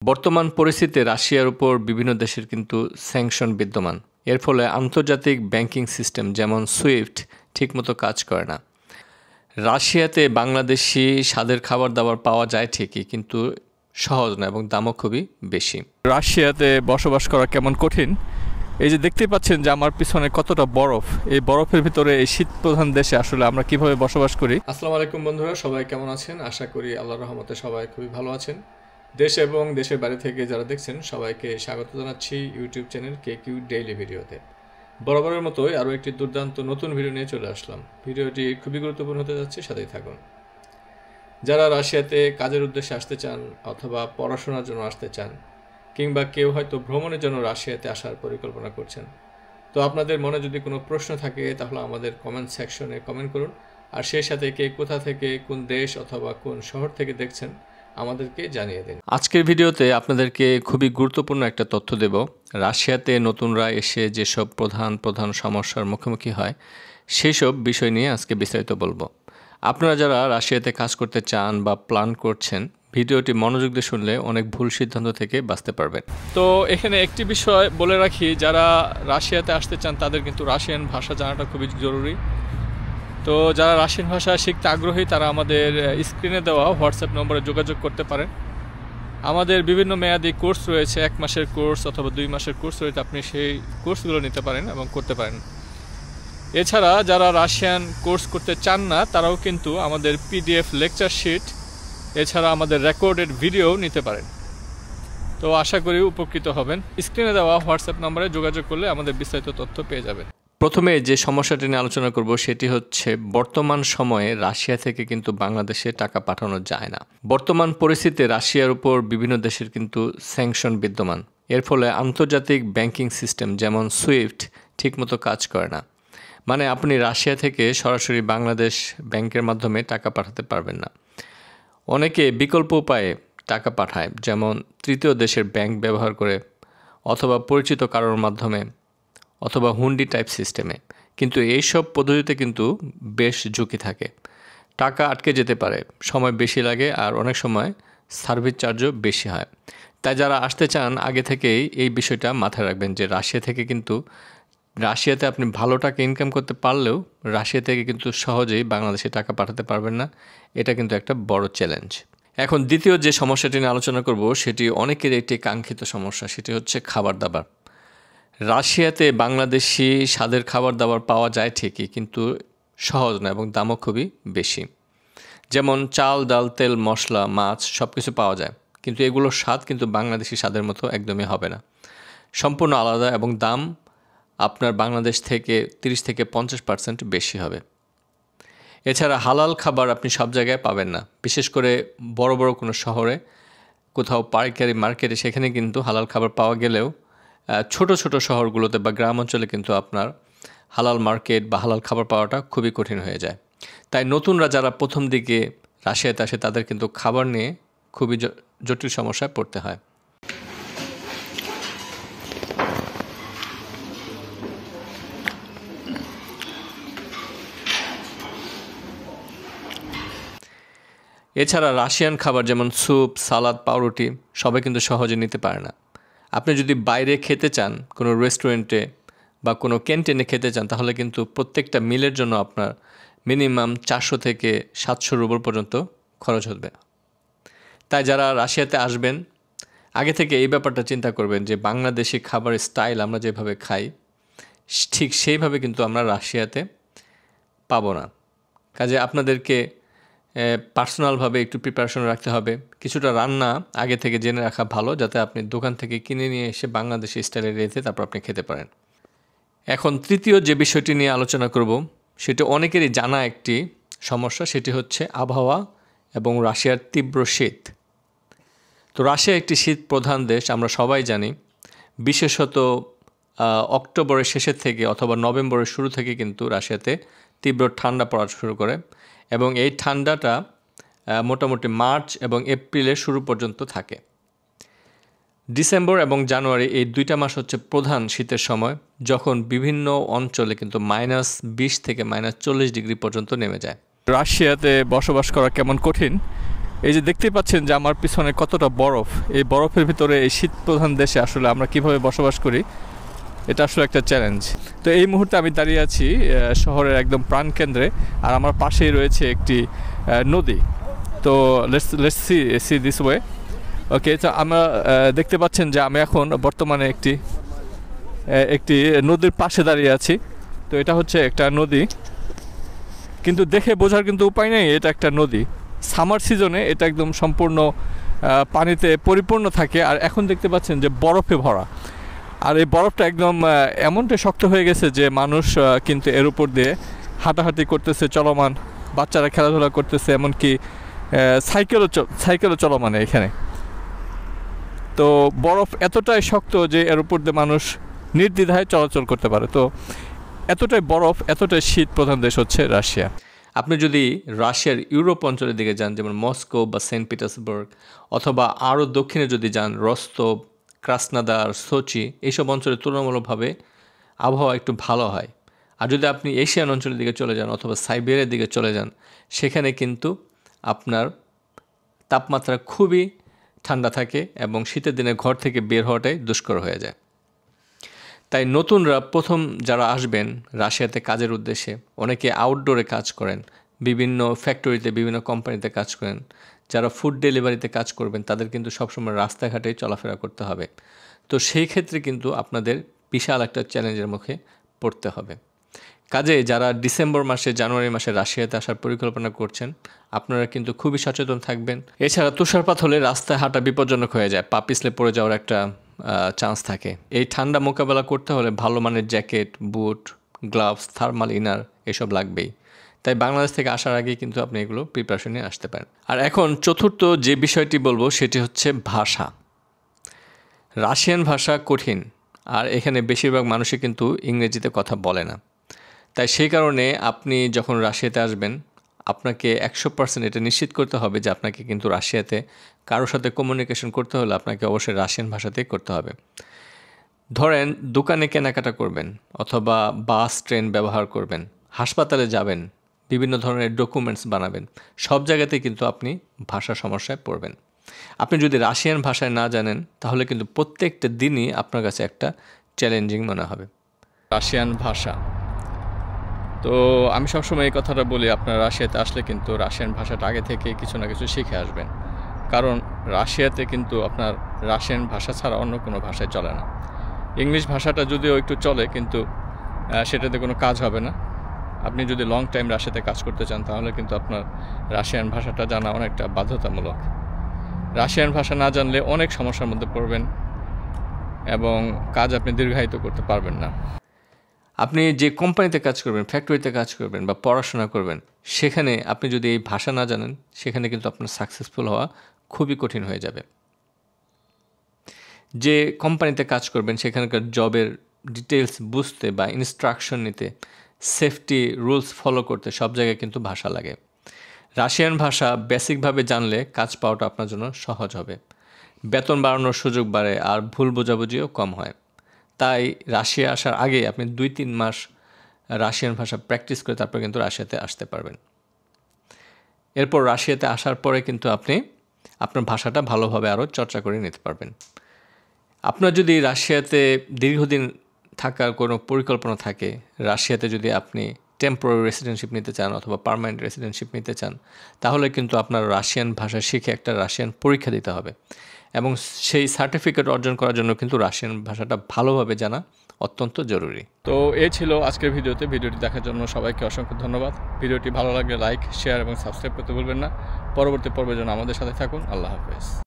বর্তমান পরিস্থিতিতে রাশিয়ার উপর বিভিন্ন দেশের কিন্তু স্যাংশন বিদ্যমান। এর ফলে আন্তর্জাতিক ব্যাংকিং সিস্টেম যেমন সুইফট ঠিকমতো কাজ করে না। রাশিয়াতে বাংলাদেশি স্বাদের খাবার-দাবার পাওয়া যায় ঠিকই, কিন্তু সহজ না এবং দামও খুবই বেশি। রাশিয়াতে বসবাস করা কেমন কঠিন। এই যে দেখতে পাচ্ছেন যে আমার পিছনে কতটা বরফ, এই বরফের ভিতরে এই শীত প্রধান দেশে আসলে আমরা কিভাবে বসবাস করি। আসসালামু আলাইকুম বন্ধুরা, সবাই কেমন আছেন? আশা করি আল্লাহর রহমতে সবাই খুবই ভালো আছেন। দেশ এবং দেশের বাইরে থেকে যারা দেখছেন সবাইকে স্বাগত জানাচ্ছি ইউটিউব চ্যানেল কেকিউ ডেইলি ভিডিওতে। বরাবরের মতোই আরও একটি দুর্দান্ত নতুন ভিডিও নিয়ে চলে আসলাম। ভিডিওটি খুবই গুরুত্বপূর্ণ হতে যাচ্ছে, সাথেই থাকুন। যারা রাশিয়াতে কাজের উদ্দেশ্যে আসতে চান অথবা পড়াশোনার জন্য আসতে চান, কিংবা কেউ হয়তো ভ্রমণের জন্য রাশিয়াতে আসার পরিকল্পনা করছেন, তো আপনাদের মনে যদি কোনো প্রশ্ন থাকে তাহলে আমাদের কমেন্ট সেকশনে কমেন্ট করুন। আর সেই সাথে কে কোথা থেকে, কোন দেশ অথবা কোন শহর থেকে দেখছেন আমাদেরকে জানিয়ে দিন। আজকের ভিডিওতে আপনাদেরকে খুবই গুরুত্বপূর্ণ একটা তথ্য দেব। রাশিয়াতে নতুনরা এসে যেসব প্রধান সমস্যার মুখোমুখি হয় সেই সব বিষয় নিয়ে আজকে বিস্তারিত বলবো। আপনারা যারা রাশিয়াতে কাজ করতে চান বা প্ল্যান করছেন, ভিডিওটি মনোযোগ দিয়ে শুনলে অনেক ভুল সিদ্ধান্ত থেকে বাঁচতে পারবেন। তো এখানে একটি বিষয় বলে রাখি, যারা রাশিয়াতে আসতে চান তাদের কিন্তু রাশিয়ান ভাষা জানাটা খুবই জরুরি। তো যারা রাশিয়ান ভাষা শিখতে আগ্রহী তারা আমাদের স্ক্রিনে দেওয়া হোয়াটসঅ্যাপ নম্বরে যোগাযোগ করতে পারেন। আমাদের বিভিন্ন মেয়াদি কোর্স রয়েছে, 1 মাসের কোর্স অথবা 2 মাসের কোর্স রয়েছে, আপনি সেই কোর্সগুলো নিতে পারেন এবং করতে পারেন। এছাড়া যারা রাশিয়ান কোর্স করতে চান না তারাও কিন্তু আমাদের পিডিএফ লেকচার শিট এছাড়া আমাদের রেকর্ডেড ভিডিও নিতে পারেন। তো আশা করি উপকৃত হবেন। স্ক্রিনে দেওয়া হোয়াটসঅ্যাপ নম্বরে যোগাযোগ করলে আমাদের বিস্তারিত তথ্য পেয়ে যাবেন। প্রথমে যে সমস্যাটি নিয়ে আলোচনা করব সেটি হচ্ছে বর্তমান সময়ে রাশিয়া থেকে কিন্তু বাংলাদেশে টাকা পাঠানো যায় না। বর্তমান পরিস্থিতিতে রাশিয়ার উপর বিভিন্ন দেশের কিন্তু স্যাংশন বিদ্যমান। এর ফলে আন্তর্জাতিক ব্যাংকিং সিস্টেম যেমন সুইফট ঠিকমতো কাজ করে না। মানে আপনি রাশিয়া থেকে সরাসরি বাংলাদেশ ব্যাংকের মাধ্যমে টাকা পাঠাতে পারবেন না। অনেকে বিকল্প উপায়ে টাকা পাঠায়, যেমন তৃতীয় দেশের ব্যাংক ব্যবহার করে অথবা পরিচিত কারোর মাধ্যমে অথবা হুন্ডি টাইপ সিস্টেমে। কিন্তু এইসব পদ্ধতিতে কিন্তু বেশ ঝুঁকি থাকে, টাকা আটকে যেতে পারে, সময় বেশি লাগে আর অনেক সময় সার্ভিস চার্জও বেশি হয়। তাই যারা আসতে চান আগে থেকেই এই বিষয়টা মাথায় রাখবেন যে রাশিয়াতে আপনি ভালো টাকা ইনকাম করতে পারলেও রাশিয়া থেকে কিন্তু সহজেই বাংলাদেশে টাকা পাঠাতে পারবেন না। এটা কিন্তু একটা বড় চ্যালেঞ্জ। এখন দ্বিতীয় যে সমস্যাটি নিয়ে আলোচনা করব সেটি অনেকের একটি কাঙ্ক্ষিত সমস্যা, সেটি হচ্ছে খাবার দাবার। রাশিয়াতে বাংলাদেশি স্বাদের খাবার-দাবার পাওয়া যায় ঠিকই, কিন্তু সহজ না এবং দামও খুবই বেশি। যেমন চাল, ডাল, তেল, মশলা, মাছ সব কিছু পাওয়া যায়, কিন্তু এগুলোর স্বাদ কিন্তু বাংলাদেশি স্বাদের মতো একদমই হবে না। সম্পূর্ণ আলাদা এবং দাম আপনার বাংলাদেশ থেকে 30 থেকে 50% বেশি হবে। এছাড়া হালাল খাবার আপনি সব জায়গায় পাবেন না, বিশেষ করে বড় বড় কোনো শহরে, কোথাও পাইকারি মার্কেটে, সেখানে কিন্তু হালাল খাবার পাওয়া গেলেও ছোট ছোট শহরগুলোতে বা গ্রাম অঞ্চলে কিন্তু আপনার হালাল মার্কেট বা হালাল খাবার পাওয়াটা খুবই কঠিন হয়ে যায়। তাই নতুনরা যারা প্রথম দিকে রাশিয়াতে আসে তাদের কিন্তু খাবার নিয়ে খুবই জটিল সমস্যায় পড়তে হয়। এছাড়া রাশিয়ান খাবার যেমন স্যুপ, সালাদ, পাউরুটি সবাই কিন্তু সহজে নিতে পারে না। আপনি যদি বাইরে খেতে চান, কোনো রেস্টুরেন্টে বা কোনো ক্যান্টিনে খেতে চান, তাহলে কিন্তু প্রত্যেকটা মিলের জন্য আপনার মিনিমাম 400 থেকে 700 রুবল পর্যন্ত খরচ হবে। তাই যারা রাশিয়াতে আসবেন আগে থেকে এই ব্যাপারটা চিন্তা করবেন যে বাংলাদেশি খাবারের স্টাইল আমরা যেভাবে খাই ঠিক সেইভাবে কিন্তু আমরা রাশিয়াতে পাবো না। কাজে আপনাদেরকে পার্সোনালভাবে একটু প্রিপারেশন রাখতে হবে। কিছুটা রান্না আগে থেকে জেনে রাখা ভালো, যাতে আপনি দোকান থেকে কিনে নিয়ে এসে বাংলাদেশি স্টাইলে রেখে তারপর আপনি খেতে পারেন। এখন তৃতীয় যে বিষয়টি নিয়ে আলোচনা করব সেটি অনেকেরই জানা একটি সমস্যা, সেটি হচ্ছে আবহাওয়া এবং রাশিয়ার তীব্র শীত। তো রাশিয়া একটি শীত প্রধান দেশ, আমরা সবাই জানি। বিশেষত অক্টোবরের শেষের থেকে অথবা নভেম্বরের শুরু থেকে কিন্তু রাশিয়াতে তীব্র ঠান্ডা পড়া শুরু করে এবং এই ঠান্ডাটা মোটামুটি মার্চ এবং এপ্রিলের শুরু পর্যন্ত থাকে। ডিসেম্বর এবং জানুয়ারি এই 2টা মাস হচ্ছে প্রধান শীতের সময়, যখন বিভিন্ন অঞ্চলে কিন্তু -20 থেকে -40 ডিগ্রি পর্যন্ত নেমে যায়। রাশিয়াতে বসবাস করা কেমন কঠিন। এই যে দেখতেই পাচ্ছেন যে আমার পিছনে কতটা বরফ, এই বরফের ভিতরে এই শীত প্রধান দেশে আসলে আমরা কিভাবে বসবাস করি এটা আসলে একটা চ্যালেঞ্জ। তো এই মুহূর্তে আমি দাঁড়িয়ে আছি শহরের একদম প্রাণকেন্দ্রে, আর আমার পাশেই রয়েছে একটি নদী। তো লেটস সি দিস ওয়ে। ওকে, তো আমরা দেখতে পাচ্ছেন যে আমি এখন বর্তমানে একটি নদীর পাশে দাঁড়িয়ে আছি। তো এটা হচ্ছে একটা নদী, কিন্তু দেখে বোঝার কিন্তু উপায় নেই এটা একটা নদী। সামার সিজনে এটা একদম সম্পূর্ণ পানিতে পরিপূর্ণ থাকে, আর এখন দেখতে পাচ্ছেন যে বরফে ভরা। আর এই বরফটা একদম এমনটাই শক্ত হয়ে গেছে যে মানুষ কিন্তু এর উপর দিয়ে হাঁটাহাঁটি করতেছে, চলমান, বাচ্চারা খেলাধুলা করতেছে, এমনকি সাইকেলও চলমান এখানে। তো বরফ এতটাই শক্ত যে এর উপর দিয়ে মানুষ নির্দ্বিধায় চলাচল করতে পারে। তো এতটাই বরফ, এতটাই শীত প্রধান দেশ হচ্ছে রাশিয়া। আপনি যদি রাশিয়ার ইউরোপ অঞ্চলের দিকে যান, যেমন মস্কো বা সেন্ট পিটার্সবার্গ, অথবা আরও দক্ষিণে যদি যান রস্তভ, ক্রাসনাদার, সোচি, এইসব অঞ্চলে তুলনামূলকভাবে আবহাওয়া একটু ভালো হয়। আর যদি আপনি এশিয়ান অঞ্চলের দিকে চলে যান অথবা সাইবেরিয়ার দিকে চলে যান, সেখানে কিন্তু আপনার তাপমাত্রা খুবই ঠান্ডা থাকে এবং শীতের দিনে ঘর থেকে বের হওয়াটাই দুষ্কর হয়ে যায়। তাই নতুনরা প্রথম যারা আসবেন রাশিয়াতে কাজের উদ্দেশ্যে, অনেকে আউটডোরে কাজ করেন, বিভিন্ন ফ্যাক্টরিতে, বিভিন্ন কোম্পানিতে কাজ করেন, যারা ফুড ডেলিভারিতে কাজ করবেন তাদের কিন্তু সবসময় রাস্তাঘাটে চলাফেরা করতে হবে। তো সেই ক্ষেত্রে কিন্তু আপনাদের বিশাল একটা চ্যালেঞ্জের মুখে পড়তে হবে। কাজে যারা ডিসেম্বর মাসে, জানুয়ারি মাসে রাশিয়াতে আসার পরিকল্পনা করছেন, আপনারা কিন্তু খুবই সচেতন থাকবেন। এছাড়া তুষারপাত হলে রাস্তায় হাঁটা বিপজ্জনক হয়ে যায়, পা পিছলে পড়ে যাওয়ার একটা চান্স থাকে। এই ঠান্ডা মোকাবেলা করতে হলে ভালো মানের জ্যাকেট, বুট, গ্লাভস, থার্মাল ইনার এসব লাগবেই। তাই বাংলাদেশ থেকে আসার আগেই কিন্তু আপনি এগুলো প্রিপারেশন নিয়ে আসতে পারেন। আর এখন চতুর্থ যে বিষয়টি বলবো সেটি হচ্ছে ভাষা। রাশিয়ান ভাষা কঠিন, আর এখানে বেশিরভাগ মানুষই কিন্তু ইংরেজিতে কথা বলে না। তাই সেই কারণে আপনি যখন রাশিয়াতে আসবেন, আপনাকে 100% এটা নিশ্চিত করতে হবে যে আপনাকে কিন্তু রাশিয়াতে কারোর সাথে কমিউনিকেশন করতে হলে আপনাকে অবশ্যই রাশিয়ান ভাষাতেই করতে হবে। ধরেন দোকানে কেনাকাটা করবেন, অথবা বাস, ট্রেন ব্যবহার করবেন, হাসপাতালে যাবেন, বিভিন্ন ধরনের ডকুমেন্টস বানাবেন, সব জায়গাতেই কিন্তু আপনি ভাষা সমস্যায় পড়বেন। আপনি যদি রাশিয়ান ভাষায় না জানেন তাহলে কিন্তু প্রত্যেকটা দিনই আপনার কাছে একটা চ্যালেঞ্জিং মনে হবে। রাশিয়ান ভাষা, তো আমি সবসময় এই কথাটা বলি, আপনারা রাশিয়াতে আসলে কিন্তু রাশিয়ান ভাষাটা আগে থেকে কিছু না কিছু শিখে আসবেন। কারণ রাশিয়াতে কিন্তু আপনার রাশিয়ান ভাষা ছাড়া অন্য কোনো ভাষায় চলে না। ইংলিশ ভাষাটা যদিও একটু চলে, কিন্তু সেটাতে কোনো কাজ হবে না। আপনি যদি লং টাইম রাশিয়াতে কাজ করতে চান তাহলে কিন্তু আপনার রাশিয়ান ভাষাটা জানা অনেকটা বাধ্যতামূলক। রাশিয়ান ভাষা না জানলে অনেক সমস্যার মধ্যে পড়বেন এবং কাজ আপনি দীর্ঘায়িত করতে পারবেন না। আপনি যে কোম্পানিতে কাজ করবেন, ফ্যাক্টরিতে কাজ করবেন বা পড়াশোনা করবেন, সেখানে আপনি যদি এই ভাষা না জানেন, সেখানে কিন্তু আপনার সাকসেসফুল হওয়া খুবই কঠিন হয়ে যাবে। যে কোম্পানিতে কাজ করবেন সেখানকার জবের ডিটেলস বুঝতে বা ইনস্ট্রাকশন নিতে, সেফটি রুলস ফলো করতে সব জায়গায় কিন্তু ভাষা লাগে। রাশিয়ান ভাষা বেসিকভাবে জানলে কাজ পাওয়াটা আপনার জন্য সহজ হবে, বেতন বাড়ানোর সুযোগ বাড়ে, আর ভুল বোঝাবুঝিও কম হয়। তাই রাশিয়া আসার আগে আপনি 2-3 মাস রাশিয়ান ভাষা প্র্যাকটিস করে তারপর কিন্তু রাশিয়াতে আসতে পারবেন। এরপর রাশিয়াতে আসার পরে কিন্তু আপনি আপনার ভাষাটা ভালোভাবে আরও চর্চা করে নিতে পারবেন। আপনার যদি রাশিয়াতে দীর্ঘদিন থাকার কোনো পরিকল্পনা থাকে, রাশিয়াতে যদি আপনি টেম্পোরারি রেসিডেন্টশিপ নিতে চান অথবা পার্মানেন্ট রেসিডেন্টশিপ নিতে চান, তাহলে কিন্তু আপনার রাশিয়ান ভাষা শিখে একটা রাশিয়ান পরীক্ষা দিতে হবে, এবং সেই সার্টিফিকেট অর্জন করার জন্য কিন্তু রাশিয়ান ভাষাটা ভালোভাবে জানা অত্যন্ত জরুরি। তো এই ছিল আজকের ভিডিওটি দেখার জন্য সবাইকে অসংখ্য ধন্যবাদ। ভিডিওটি ভালো লাগলে লাইক, শেয়ার এবং সাবস্ক্রাইব করতে ভুলবেন না। পরবর্তী পর্বের জন্য আমাদের সাথে থাকুন। আল্লাহ হাফেজ।